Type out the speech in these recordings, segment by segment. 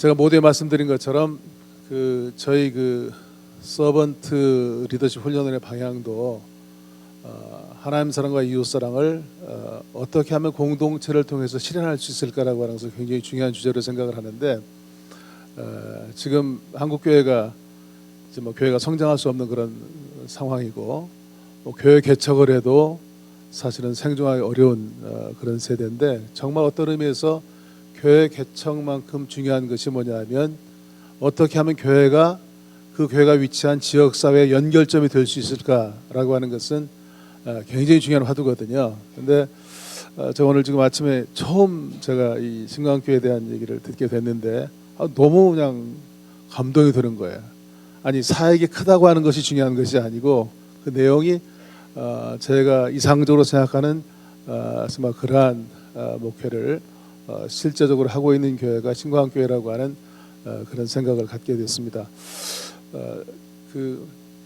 제가 모두에 말씀드린 것처럼 저희 서번트 리더십 훈련의 방향도 하나님 사랑과 이웃 사랑을 어떻게 하면 공동체를 통해서 실현할 수 있을까라고 하는 것을 굉장히 중요한 주제로 생각을 하는데, 지금 한국 교회가 이제 교회가 성장할 수 없는 그런 상황이고, 교회 개척을 해도 사실은 생존하기 어려운 그런 세대인데, 정말 어떤 의미에서 교회 개척만큼 중요한 것이 뭐냐면, 어떻게 하면 교회가 그 교회가 위치한 지역 사회의 연결점이 될 수 있을까라고 하는 것은 굉장히 중요한 화두거든요. 근데 제가 오늘 지금 아침에 처음 제가 이 신광교회에 대한 얘기를 듣게 됐는데 너무 그냥 감동이 드는 거예요. 아니, 사역이 크다고 하는 것이 중요한 것이 아니고, 그 내용이 제가 이상적으로 생각하는 정말 그러한 목회를 실제적으로 하고 있는 교회가 신광교회라고 하는 그런 생각을 갖게 됐습니다.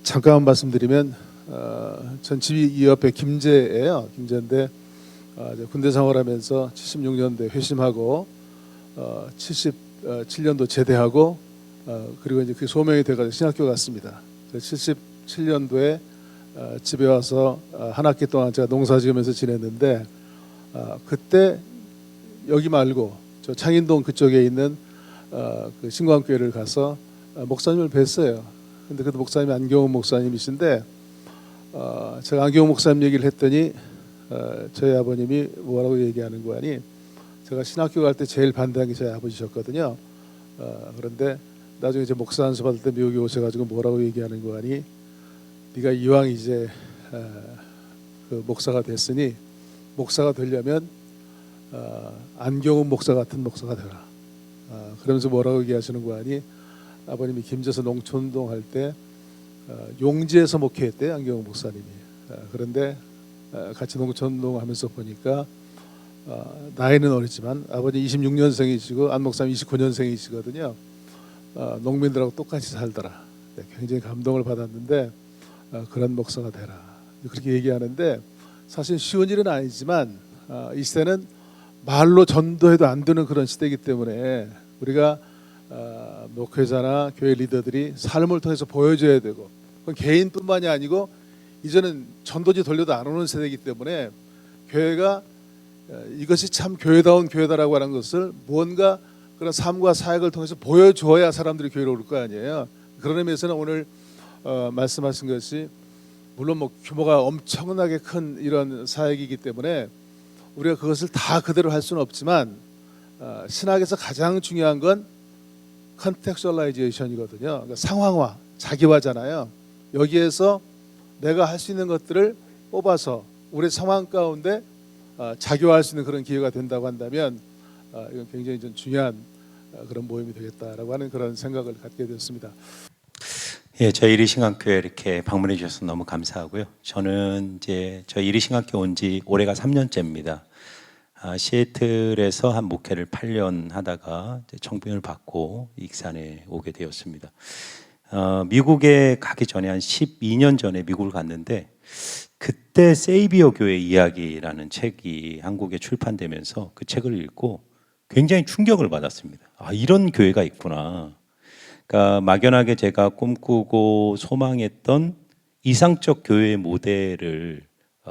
잠깐만 말씀드리면, 전 집이 이 옆에 김제예요. 김제인데 군대 생활하면서 76년도에 회심하고 77년도 제대하고 그리고 이제 그 소명이 돼가지고 신학교 갔습니다. 77년도에 집에 와서 한 학기 동안 제가 농사지으면서 지냈는데, 그때 여기 말고 저 창인동 그쪽에 있는 그 신광교회를 가서 목사님을 뵀어요. 근데 그 목사님이 안경훈 목사님이신데, 제가 안경훈 목사님 얘기를 했더니 저희 아버님이 뭐라고 얘기하는 거 아니, 제가 신학교 갈 때 제일 반대한 게 저희 아버지셨거든요. 그런데 나중에 이제 목사 안수 받을 때 미국에 오셔가지고 뭐라고 얘기하는 거 아니, 네가 이왕 이제 그 목사가 됐으니 목사가 되려면 안경훈 목사 같은 목사가 되라. 그러면서 뭐라고 얘기하시는 거 아니, 아버님이 김제에서 농촌운동 할 때 용지에서 목회했대, 안경훈 목사님이. 그런데 같이 농촌운동 하면서 보니까 나이는 어리지만 아버지 26년생이시고 안 목사님 29년생이시거든요. 농민들하고 똑같이 살더라. 굉장히 감동을 받았는데 그런 목사가 되라, 그렇게 얘기하는데, 사실 쉬운 일은 아니지만 이 시대는 말로 전도해도 안 되는 그런 시대이기 때문에 우리가 목회자나 교회 리더들이 삶을 통해서 보여줘야 되고, 그건 개인뿐만이 아니고 이제는 전도지 돌려도 안 오는 세대이기 때문에 교회가 이것이 참 교회다운 교회다라고 하는 것을 무언가 그런 삶과 사역을 통해서 보여줘야 사람들이 교회로 올 거 아니에요. 그런 의미에서는 오늘 말씀하신 것이 물론 규모가 엄청나게 큰 이런 사역이기 때문에 우리가 그것을 다 그대로 할 수는 없지만, 신학에서 가장 중요한 건 컨텍스츄얼라이제이션이거든요. 그러니까 상황화, 자기화잖아요. 여기에서 내가 할 수 있는 것들을 뽑아서 우리 상황 가운데 자기화할 수 있는 그런 기회가 된다고 한다면 이건 굉장히 좀 중요한 그런 모임이 되겠다라고 하는 그런 생각을 갖게 되었습니다. 예, 저희 이리신학교에 이렇게 방문해 주셔서 너무 감사하고요. 저는 이제 저희 이리신학교 온 지 올해가 3년째입니다. 시애틀에서 한 목회를 8년 하다가 이제 청빙을 받고 익산에 오게 되었습니다. 미국에 가기 전에 한 12년 전에 미국을 갔는데, 그때 세이비어 교회 이야기라는 책이 한국에 출판되면서 그 책을 읽고 굉장히 충격을 받았습니다. 이런 교회가 있구나. 그러니까 막연하게 제가 꿈꾸고 소망했던 이상적 교회의 모델을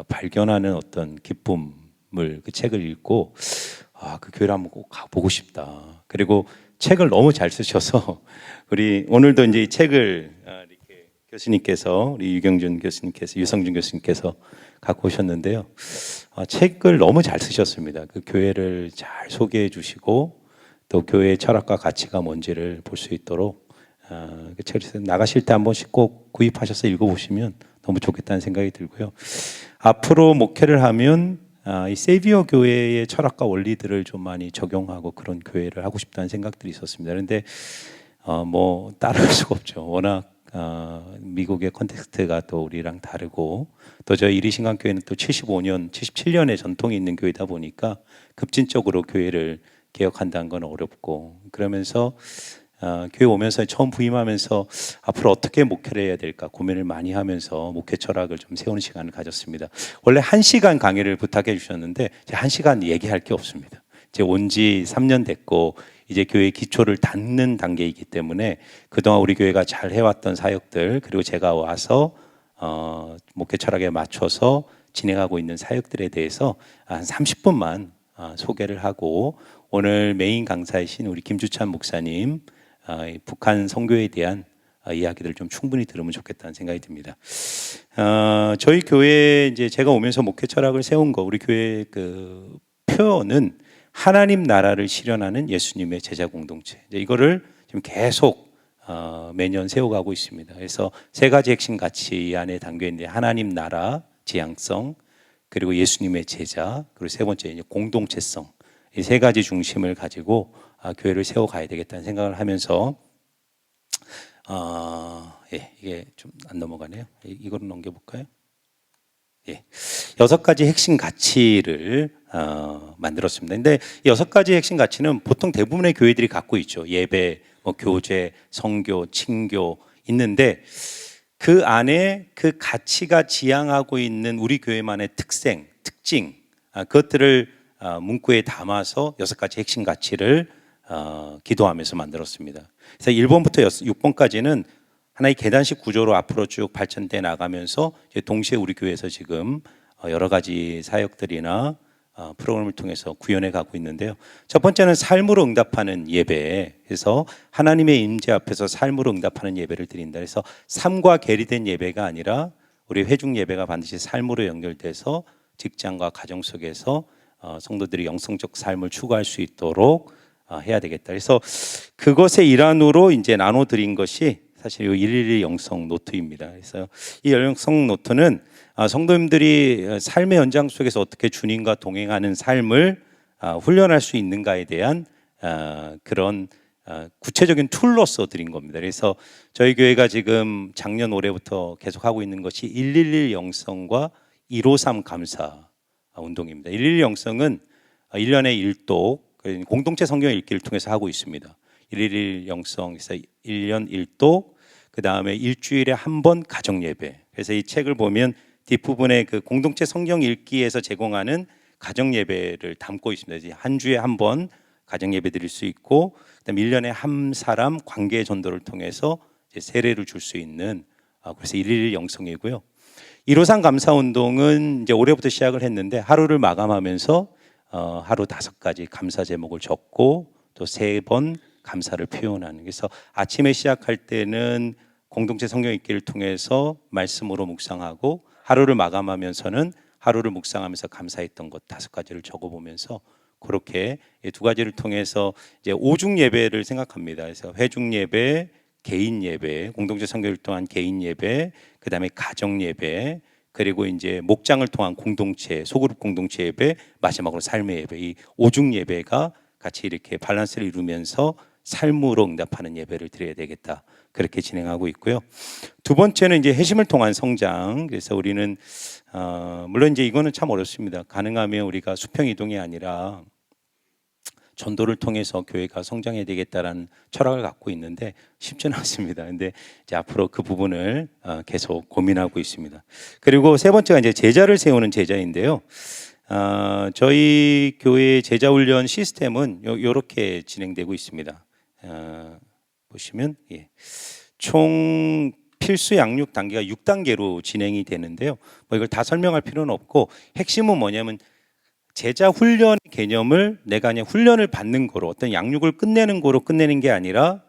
발견하는 어떤 기쁨을 그 책을 읽고 그 교회를 한번 꼭 가보고 싶다. 그리고 책을 너무 잘 쓰셔서 우리 오늘도 이제 이 책을 이렇게 교수님께서, 우리 유경준 교수님께서, 유성준 교수님께서 갖고 오셨는데요. 책을 너무 잘 쓰셨습니다. 그 교회를 잘 소개해 주시고 또 교회의 철학과 가치가 뭔지를 볼 수 있도록 그 책을 나가실 때 한 번씩 꼭 구입하셔서 읽어보시면 너무 좋겠다는 생각이 들고요. 앞으로 목회를 하면 이 세비어 교회의 철학과 원리들을 좀 많이 적용하고 그런 교회를 하고 싶다는 생각들이 있었습니다. 그런데 따라갈 수가 없죠. 워낙 미국의 컨텍스트가 또 우리랑 다르고, 또 저희 이리신강교회는 또 75년, 77년의 전통이 있는 교회다 보니까 급진적으로 교회를 개혁한다는 건 어렵고, 그러면서 교회 오면서 처음 부임하면서 앞으로 어떻게 목회를 해야 될까 고민을 많이 하면서 목회 철학을 좀 세우는 시간을 가졌습니다. 원래 1시간 강의를 부탁해 주셨는데 제가 1시간 얘기할 게 없습니다. 이제 온 지 3년 됐고 이제 교회의 기초를 닫는 단계이기 때문에 그동안 우리 교회가 잘 해왔던 사역들, 그리고 제가 와서 목회 철학에 맞춰서 진행하고 있는 사역들에 대해서 한 30분만 소개를 하고, 오늘 메인 강사이신 우리 김주찬 목사님 북한 선교에 대한 이야기들을 좀 충분히 들으면 좋겠다는 생각이 듭니다. 저희 교회 이제 제가 오면서 목회 철학을 세운 거, 우리 교회 그 표어는 하나님 나라를 실현하는 예수님의 제자 공동체. 이제 이거를 지금 계속 매년 세워가고 있습니다. 그래서 세 가지 핵심 가치 안에 담겨 있는데, 하나님 나라, 지향성, 그리고 예수님의 제자, 그리고 세 번째 이제 공동체성. 이 세 가지 중심을 가지고 교회를 세워가야 되겠다는 생각을 하면서 이게 좀 안 넘어가네요. 이거로 넘겨볼까요? 6가지 핵심 가치를 만들었습니다. 근데 6가지 핵심 가치는 보통 대부분의 교회들이 갖고 있죠. 예배, 교제, 선교, 친교 있는데, 그 안에 그 가치가 지향하고 있는 우리 교회만의 특징, 그것들을 문구에 담아서 6가지 핵심 가치를 기도하면서 만들었습니다. 그래서 1번부터 6번까지는 하나의 계단식 구조로 앞으로 쭉 발전돼 나가면서 동시에 우리 교회에서 지금 여러 가지 사역들이나 프로그램을 통해서 구현해 가고 있는데요. 첫 번째는 삶으로 응답하는 예배. 그래서 하나님의 임재 앞에서 삶으로 응답하는 예배를 드린다. 그래서 삶과 계리된 예배가 아니라 우리 회중 예배가 반드시 삶으로 연결돼서 직장과 가정 속에서 성도들이 영성적 삶을 추구할 수 있도록 해야 되겠다. 그래서 그것의 일환으로 이제 나눠 드린 것이 사실 이 111 영성 노트입니다. 그래서 이 영성 노트는 성도님들이 삶의 현장 속에서 어떻게 주님과 동행하는 삶을 훈련할 수 있는가에 대한 그런 구체적인 툴로서 드린 겁니다. 그래서 저희 교회가 지금 작년 올해부터 계속하고 있는 것이 111 영성과 153 감사 운동입니다. 111 영성은 1년에 1독 공동체 성경 읽기를 통해서 하고 있습니다. 111 영성에서 1년 1독, 그 다음에 일주일에 한 번 가정 예배. 그래서 이 책을 보면 뒷부분에 그 공동체 성경 읽기에서 제공하는 가정 예배를 담고 있습니다. 한 주에 한 번 가정 예배 드릴 수 있고, 그다음에 1년에 한 사람 관계 전도를 통해서 세례를 줄 수 있는, 그래서 111 영성이고요. 153 감사 운동은 이제 올해부터 시작을 했는데, 하루를 마감하면서 하루 5가지 감사 제목을 적고 또 3번 감사를 표현하는. 그래서 아침에 시작할 때는 공동체 성경 읽기를 통해서 말씀으로 묵상하고, 하루를 마감하면서는 하루를 묵상하면서 감사했던 것 5가지를 적어보면서, 그렇게 2가지를 통해서 이제 오중 예배를 생각합니다. 그래서 회중 예배, 개인 예배, 공동체 성경을 통한 개인 예배, 그 다음에 가정 예배, 그리고 이제 목장을 통한 공동체, 소그룹 공동체 예배, 마지막으로 삶의 예배, 이 오중 예배가 같이 이렇게 밸런스를 이루면서 삶으로 응답하는 예배를 드려야 되겠다. 그렇게 진행하고 있고요. 두 번째는 이제 회심을 통한 성장. 그래서 우리는 물론 이제 이거는 참 어렵습니다. 가능하면 우리가 수평 이동이 아니라 전도를 통해서 교회가 성장해야 되겠다라는 철학을 갖고 있는데 쉽지는 않습니다. 근데 이제 앞으로 그 부분을 계속 고민하고 있습니다. 그리고 세 번째가 이제 제자를 세우는 제자인데요. 저희 교회 제자 훈련 시스템은 이렇게 진행되고 있습니다. 보시면 총 필수 양육 단계가 6단계로 진행이 되는데요. 뭐 이걸 다 설명할 필요는 없고, 핵심은 뭐냐면 제자 훈련 개념을 내가 그냥 훈련을 받는 거로, 어떤 양육을 끝내는 거로 끝내는 게 아니라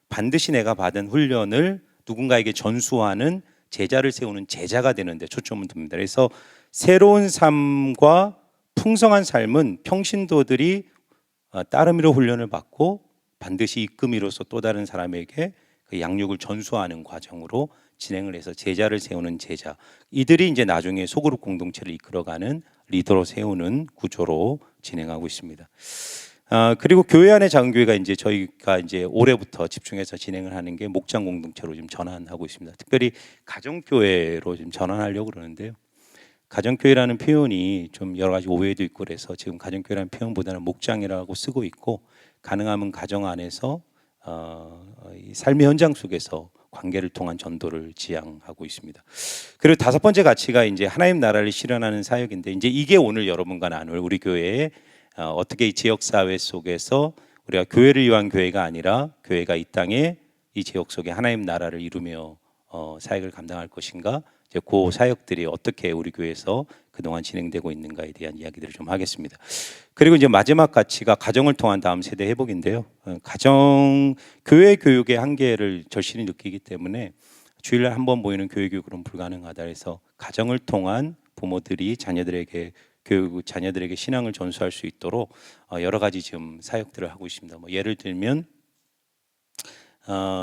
반드시 내가 받은 훈련을 누군가에게 전수하는, 제자를 세우는 제자가 되는 데 초점을 둡니다. 그래서 새로운 삶과 풍성한 삶은 평신도들이 따르미로 훈련을 받고 반드시 이끄미로서 또 다른 사람에게 그 양육을 전수하는 과정으로 진행을 해서 제자를 세우는 제자, 이들이 이제 나중에 소그룹 공동체를 이끌어가는 리더로 세우는 구조로 진행하고 있습니다. 그리고 교회 안의 작은 교회가 이제 저희가 이제 올해부터 집중해서 진행을 하는 게 목장 공동체로 지금 전환하고 있습니다. 특별히 가정 교회로 지금 전환하려고 그러는데요. 가정 교회라는 표현이 좀 여러 가지 오해도 있고 그래서 지금 가정 교회라는 표현보다는 목장이라고 쓰고 있고, 가능하면 가정 안에서 이 삶의 현장 속에서 관계를 통한 전도를 지향하고 있습니다. 그리고 5번째 가치가 이제 하나님 나라를 실현하는 사역인데, 이제 이게 오늘 여러분과 나눌 우리 교회에 어떻게 이 지역 사회 속에서 우리가 교회를 위한 교회가 아니라 교회가 이 땅에 이 지역 속에 하나님 나라를 이루며 사역을 감당할 것인가, 이제 그 사역들이 어떻게 우리 교회에서 그동안 진행되고 있는가에 대한 이야기들을 좀 하겠습니다. 그리고 이제 마지막 가치가 가정을 통한 다음 세대 회복인데요. 가정 교회 교육의 한계를 절실히 느끼기 때문에 주일날 한 번 모이는 교회 교육으로는 불가능하다 해서 가정을 통한 부모들이 자녀들에게 자녀들에게 신앙을 전수할 수 있도록 여러 가지 지금 사역들을 하고 있습니다. 뭐 예를 들면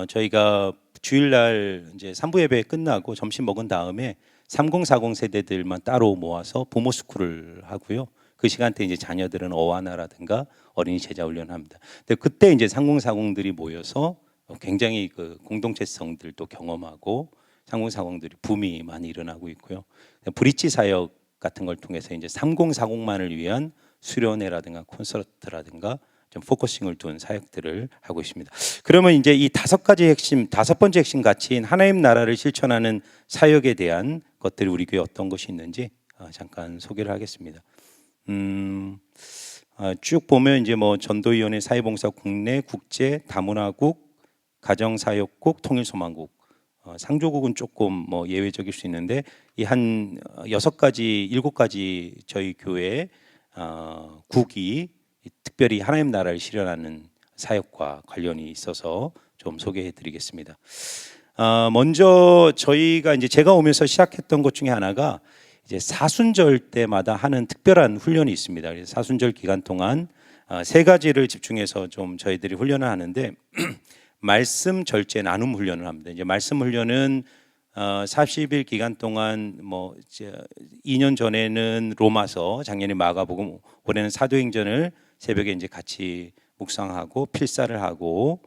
저희가 주일날 이제 산부 예배 끝나고 점심 먹은 다음에 3040 세대들만 따로 모아서 부모 스쿨을 하고요. 그 시간대 이제 자녀들은 어와나라든가 어린이 제자 훈련을 합니다. 근데 그때 이제 3040들이 모여서 굉장히 그 공동체성들도 경험하고 3040들이 붐이 많이 일어나고 있고요. 브릿지 사역 같은 걸 통해서 이제 3040만을 위한 수련회라든가 콘서트라든가 좀 포커싱을 둔 사역들을 하고 있습니다. 그러면 이제 이 다섯 번째 핵심 가치인 하나님 나라를 실천하는 사역에 대한 것들이 우리 교회에 어떤 것이 있는지 잠깐 소개를 하겠습니다. 쭉 보면 이제 뭐 전도위원회, 사회봉사, 국내, 국제, 다문화국, 가정사역국, 통일소망국, 상조국은 조금 뭐 예외적일 수 있는데 이 한 6가지, 7가지 저희 교회 국이 특별히 하나님 나라를 실현하는 사역과 관련이 있어서 좀 소개해드리겠습니다. 먼저 저희가 이제 제가 오면서 시작했던 것 중에 하나가 이제 사순절 때마다 하는 특별한 훈련이 있습니다. 그래서 사순절 기간 동안 3가지를 집중해서 좀 저희들이 훈련을 하는데 말씀, 절제, 나눔 훈련을 합니다. 이제 말씀 훈련은 40일 기간 동안 뭐 이제 2년 전에는 로마서, 작년에 마가복음, 올해는 사도행전을 새벽에 이제 같이 묵상하고 필사를 하고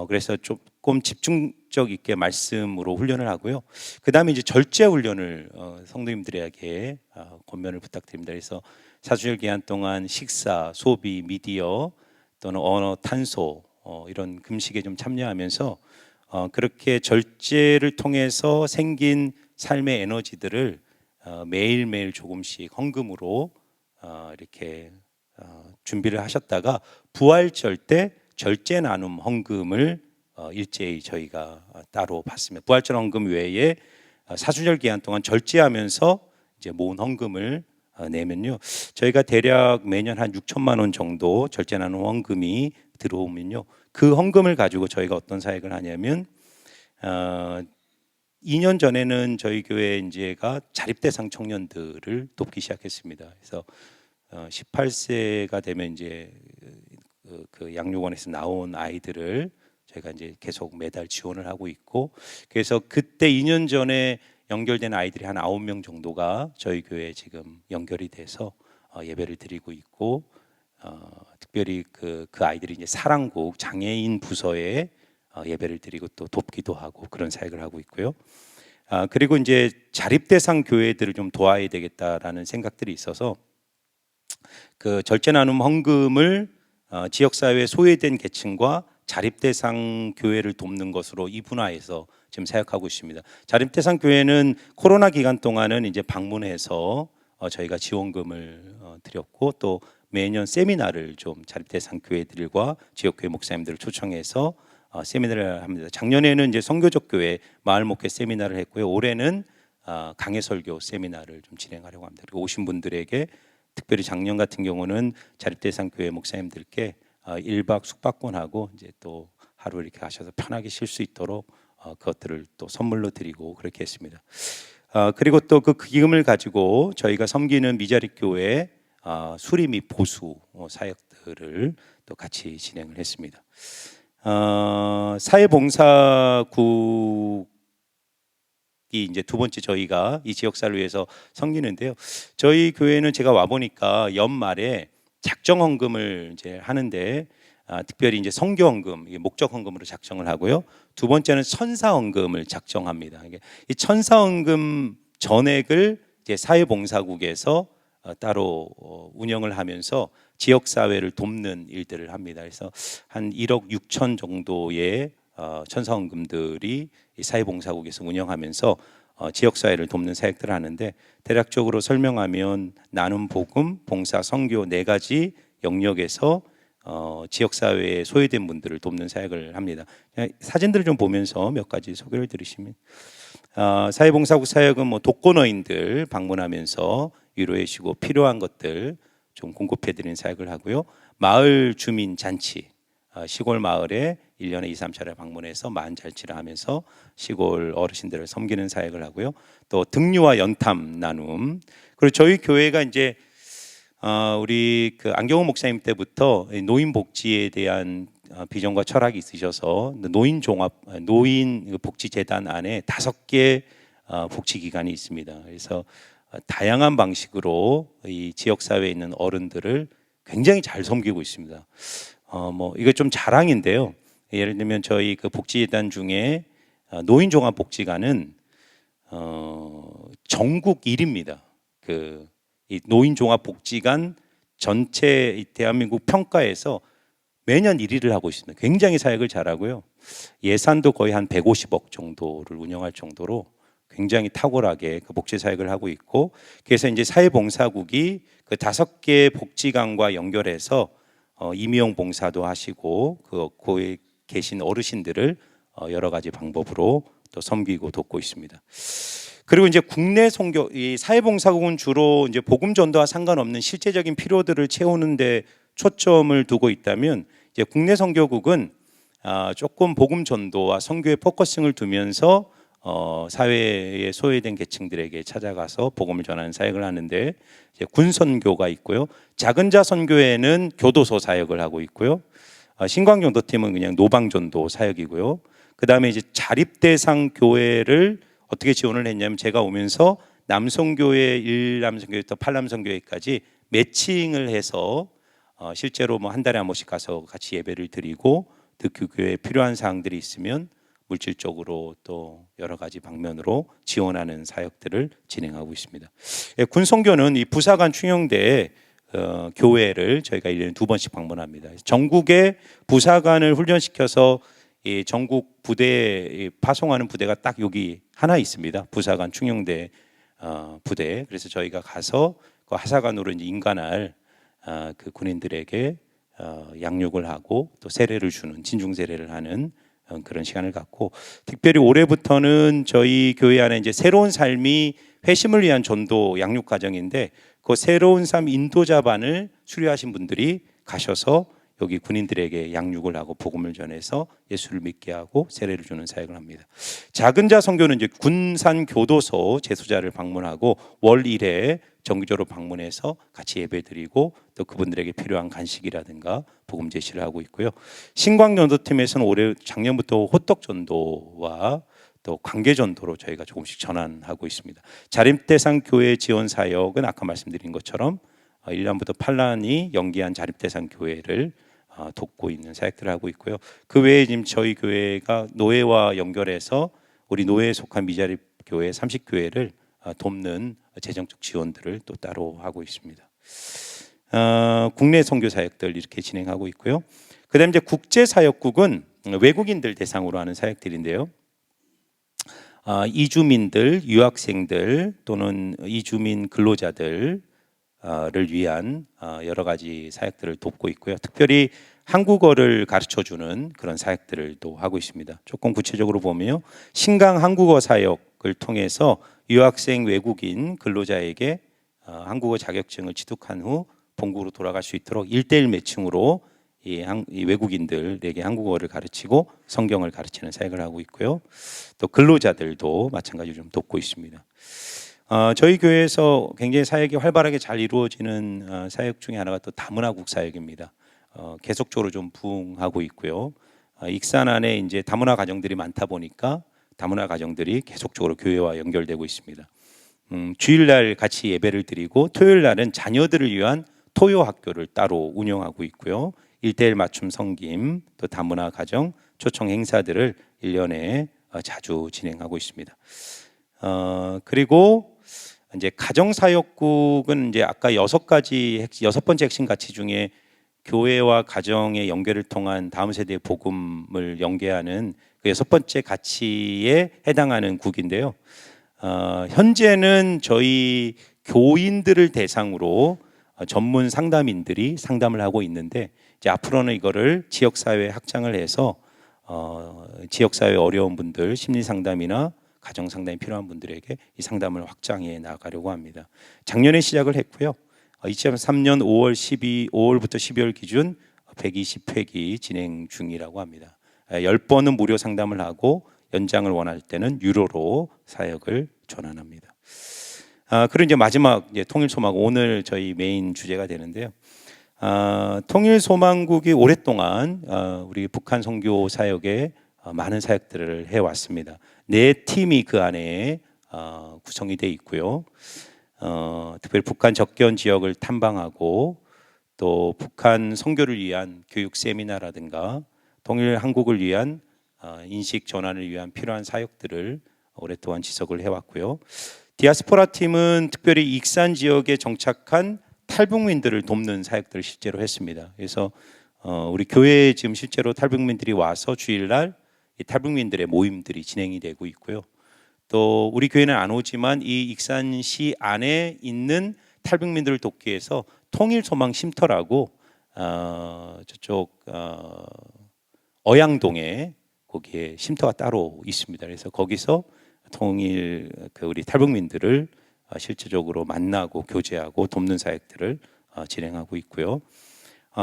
그래서 조금 집중적 있게 말씀으로 훈련을 하고요. 그다음에 이제 절제 훈련을 성도님들에게 권면을 부탁드립니다. 그래서 사순절 기간 동안 식사, 소비, 미디어 또는 언어, 탄소 이런 금식에 좀 참여하면서 그렇게 절제를 통해서 생긴 삶의 에너지들을 매일매일 조금씩 헌금으로 이렇게 준비를 하셨다가 부활절 때 절제 나눔 헌금을 일제히 저희가 따로 받습니다. 부활절 헌금 외에 사순절 기간 동안 절제하면서 이제 모은 헌금을 내면요, 저희가 대략 매년 한 6천만 원 정도 절제 나눔 헌금이 들어오면요, 그 헌금을 가지고 저희가 어떤 사역을 하냐면 2년 전에는 저희 교회 이제가 자립대상 청년들을 돕기 시작했습니다. 그래서 18세가 되면 이제 그 양육원에서 나온 아이들을 저희가 이제 계속 매달 지원을 하고 있고, 그래서 그때 2년 전에 연결된 아이들이 한 9명 정도가 저희 교회에 지금 연결이 돼서 예배를 드리고 있고, 특별히 그 아이들이 이제 사랑국 장애인 부서에 예배를 드리고 또 돕기도 하고 그런 사역을 하고 있고요. 그리고 이제 자립대상 교회들을 좀 도와야 되겠다라는 생각들이 있어서 그 절제 나눔 헌금을 지역사회에 소외된 계층과 자립대상 교회를 돕는 것으로 이분화해서 지금 사역하고 있습니다. 자립대상 교회는 코로나 기간 동안은 이제 방문해서 저희가 지원금을 드렸고, 또 매년 세미나를 좀 자립대상 교회들과 지역교회 목사님들을 초청해서 세미나를 합니다. 작년에는 이제 선교적 교회 마을 목회 세미나를 했고요. 올해는 강해 설교 세미나를 좀 진행하려고 합니다. 그리고 오신 분들에게 특별히 작년 같은 경우는 자립대상 교회 목사님들께 1박 숙박권하고 이제 또 하루 이렇게 가셔서 편하게 쉴 수 있도록 그것들을 또 선물로 드리고 그렇게 했습니다. 그리고 또 그 기금을 가지고 저희가 섬기는 미자립 교회 수리 및 보수 사역들을 또 같이 진행을 했습니다. 사회봉사국이 이제 두 번째 저희가 이 지역사를 위해서 섬기는데요. 저희 교회는 제가 와 보니까 연말에 작정헌금을 이제 하는데 특별히 이제 성교헌금, 목적헌금으로 작정을 하고요. 두 번째는 천사헌금을 작정합니다. 이 천사헌금 전액을 이제 사회봉사국에서 따로 운영을 하면서 지역사회를 돕는 일들을 합니다. 그래서 한 1억 6천 정도의 천사헌금들이 사회봉사국에서 운영하면서 지역사회를 돕는 사역들을 하는데, 대략적으로 설명하면 나눔, 복음, 봉사, 선교 4가지 영역에서 지역사회에 소외된 분들을 돕는 사역을 합니다. 사진들을 좀 보면서 몇 가지 소개를 드리시면, 사회봉사국 사역은 뭐 독거노인들 방문하면서 위로해주고 필요한 것들 좀 공급해드리는 사역을 하고요. 마을 주민 잔치, 시골 마을에 1년에 2, 3차례 방문해서 마을 잔치를 하면서 시골 어르신들을 섬기는 사역을 하고요. 또 등류와 연탐 나눔. 그리고 저희 교회가 이제 우리 그 안경호 목사님 때부터 노인 복지에 대한 비전과 철학이 있으셔서 노인 복지 재단 안에 5개 복지 기관이 있습니다. 그래서 다양한 방식으로 이 지역 사회에 있는 어른들을 굉장히 잘 섬기고 있습니다. 뭐 이거 좀 자랑인데요. 예를 들면 저희 그 복지 재단 중에 노인 종합 복지관은 전국 1위입니다. 이 노인 종합 복지관 전체 이 대한민국 평가에서 매년 1위를 하고 있습니다. 굉장히 사역을 잘하고요. 예산도 거의 한 150억 정도를 운영할 정도로 굉장히 탁월하게 그 복지 사역을 하고 있고, 그래서 이제 사회봉사국이 그 5개 복지관과 연결해서 임용 봉사도 하시고 거기 계신 어르신들을 여러 가지 방법으로 또 섬기고 돕고 있습니다. 그리고 이제 국내 선교, 이 사회봉사국은 주로 이제 복음 전도와 상관없는 실제적인 필요들을 채우는데 초점을 두고 있다면, 이제 국내 선교국은 조금 복음 전도와 선교에 포커싱을 두면서 사회에 소외된 계층들에게 찾아가서 복음을 전하는 사역을 하는데, 이제 군 선교가 있고요. 작은 자 선교회는 교도소 사역을 하고 있고요. 신광전도팀은 그냥 노방 전도 사역이고요. 그다음에 이제 자립 대상 교회를 어떻게 지원을 했냐면, 제가 오면서 남성교회 1남성교회부터 8남성교회까지 매칭을 해서 실제로 뭐 한 달에 한 번씩 가서 같이 예배를 드리고, 그 교회에 필요한 사항들이 있으면 물질적으로 또 여러 가지 방면으로 지원하는 사역들을 진행하고 있습니다. 군선교는 이 부사관 충영대에 교회를 저희가 1년에 2번씩 방문합니다. 전국에 부사관을 훈련시켜서 이 전국 부대에 파송하는 부대가 딱 여기 하나 있습니다. 부사관 충영대 부대. 그래서 저희가 가서 그 하사관으로 이제 인간할 그 군인들에게 양육을 하고 또 세례를 주는, 진중 세례를 하는 그런 시간을 갖고, 특별히 올해부터는 저희 교회 안에 이제 새로운 삶이 회심을 위한 전도 양육 과정인데, 그 새로운 삶 인도자반을 수료하신 분들이 가셔서 여기 군인들에게 양육을 하고 복음을 전해서 예수를 믿게 하고 세례를 주는 사역을 합니다. 작은 자 선교는 이제 군산 교도소 재소자를 방문하고 월 1회 정기적으로 방문해서 같이 예배드리고 또 그분들에게 필요한 간식이라든가 복음 제시를 하고 있고요. 신광전도팀에서는 작년부터 호떡 전도와 또 관계 전도로 저희가 조금씩 전환하고 있습니다. 자립대상 교회 지원 사역은 아까 말씀드린 것처럼 1년부터 8년이 연기한 자립대상 교회를 돕고 있는 사역들을 하고 있고요. 그 외에 지금 저희 교회가 노예와 연결해서 우리 노예에 속한 미자립 교회 30교회를 돕는 재정적 지원들을 또 따로 하고 있습니다. 국내 선교 사역들 이렇게 진행하고 있고요. 그다음에 이제 국제 사역국은 외국인들 대상으로 하는 사역들인데요. 이주민들, 유학생들 또는 이주민 근로자들 를 위한 여러 가지 사역들을 돕고 있고요. 특별히 한국어를 가르쳐주는 그런 사역들을 또 하고 있습니다. 조금 구체적으로 보면요, 신강 한국어 사역을 통해서 유학생 외국인 근로자에게 한국어 자격증을 취득한 후 본국으로 돌아갈 수 있도록 1:1 매칭으로 이 외국인들에게 한국어를 가르치고 성경을 가르치는 사역을 하고 있고요. 또 근로자들도 마찬가지로 좀 돕고 있습니다. 저희 교회에서 굉장히 사역이 활발하게 잘 이루어지는 사역 중에 하나가 또 다문화국 사역입니다. 계속적으로 좀 부흥하고 있고요. 익산 안에 이제 다문화 가정들이 많다 보니까 다문화 가정들이 계속적으로 교회와 연결되고 있습니다. 주일날 같이 예배를 드리고 토요일 날은 자녀들을 위한 토요 학교를 따로 운영하고 있고요. 1:1 맞춤 성김, 또 다문화 가정 초청 행사들을 1년에 자주 진행하고 있습니다. 그리고 이제 가정사역국은 이제 아까 6번째 핵심 가치 중에 교회와 가정의 연결을 통한 다음 세대의 복음을 연계하는 그 6번째 가치에 해당하는 국인데요. 현재는 저희 교인들을 대상으로 전문 상담인들이 상담을 하고 있는데, 이제 앞으로는 이거를 지역 사회에 확장을 해서 지역 사회 어려운 분들 심리 상담이나 가정 상담이 필요한 분들에게 이 상담을 확장해 나가려고 합니다. 작년에 시작을 했고요. 2003년 5월부터 12월 기준 120회기 진행 중이라고 합니다. 10번은 무료 상담을 하고 연장을 원할 때는 유료로 사역을 전환합니다. 그리고 이제 마지막 통일소망 오늘 저희 메인 주제가 되는데요. 통일소망국이 오랫동안 우리 북한 선교 사역에 많은 사역들을 해왔습니다. 4팀이 그 안에 구성이 돼 있고요. 특별히 북한 접견 지역을 탐방하고 또 북한 선교를 위한 교육 세미나라든가 통일 한국을 위한 인식 전환을 위한 필요한 사역들을 오랫동안 지속을 해왔고요. 디아스포라 팀은 특별히 익산 지역에 정착한 탈북민들을 돕는 사역들을 실제로 했습니다. 그래서 우리 교회에 지금 실제로 탈북민들이 와서 주일날 이 탈북민들의 모임들이 진행이 되고 있고요. 또 우리 교회는 안 오지만 이 익산시 안에 있는 탈북민들을 돕기 위해서 통일소망 쉼터라고 저쪽 어양동에 거기에 쉼터가 따로 있습니다. 그래서 거기서 통일 우리 탈북민들을 실제적으로 만나고 교제하고 돕는 사역들을 진행하고 있고요.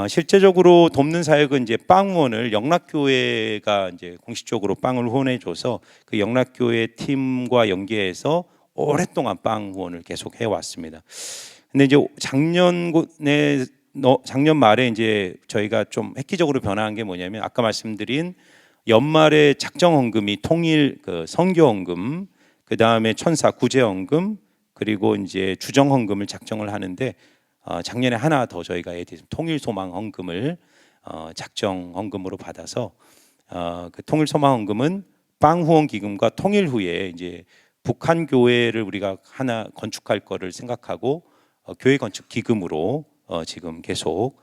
실제적으로 돕는 사역은 이제 빵 후원을 영락교회가 이제 공식적으로 빵을 후원해줘서 그 영락교회 팀과 연계해서 오랫동안 빵 후원을 계속 해왔습니다. 근데 이제 작년 말에 이제 저희가 좀 획기적으로 변화한 게 뭐냐면 아까 말씀드린 연말에 작정헌금이 통일 선교헌금, 그 다음에 천사 구제헌금, 그리고 이제 주정헌금을 작정을 하는데 작년에 하나 더 저희가 통일소망헌금을 작정헌금으로 받아서 그 통일소망헌금은 빵 후원 기금과 통일 후에 이제 북한 교회를 우리가 하나 건축할 거를 생각하고 교회 건축 기금으로 지금 계속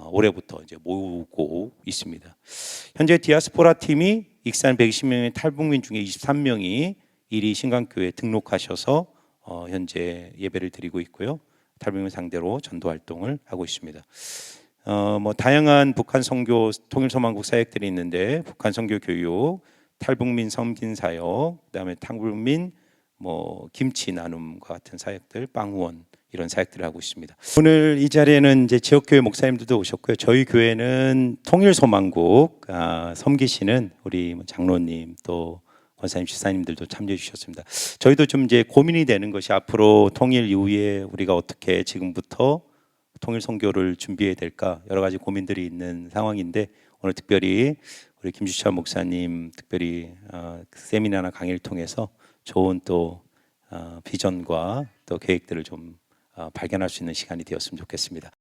올해부터 이제 모으고 있습니다. 현재 디아스포라 팀이 익산 120명의 탈북민 중에 23명이 이리 신강교회에 등록하셔서 현재 예배를 드리고 있고요. 탈북민 상대로 전도 활동을 하고 있습니다. 뭐 다양한 북한 선교 통일소망국 사역들이 있는데 북한 선교 교육, 탈북민 섬긴 사역, 그다음에 탈북민 뭐 김치 나눔과 같은 사역들, 빵 후원 이런 사역들을 하고 있습니다. 오늘 이 자리에는 이제 지역교회 목사님들도 오셨고요. 저희 교회는 통일소망국 섬기시는 우리 장로님 또 권사님, 집사님들도 참여해 주셨습니다. 저희도 좀 이제 고민이 되는 것이 앞으로 통일 이후에 우리가 어떻게 지금부터 통일 선교를 준비해야 될까 여러 가지 고민들이 있는 상황인데 오늘 특별히 우리 김주찬 목사님 특별히 세미나나 강의를 통해서 좋은 또 비전과 또 계획들을 좀 발견할 수 있는 시간이 되었으면 좋겠습니다.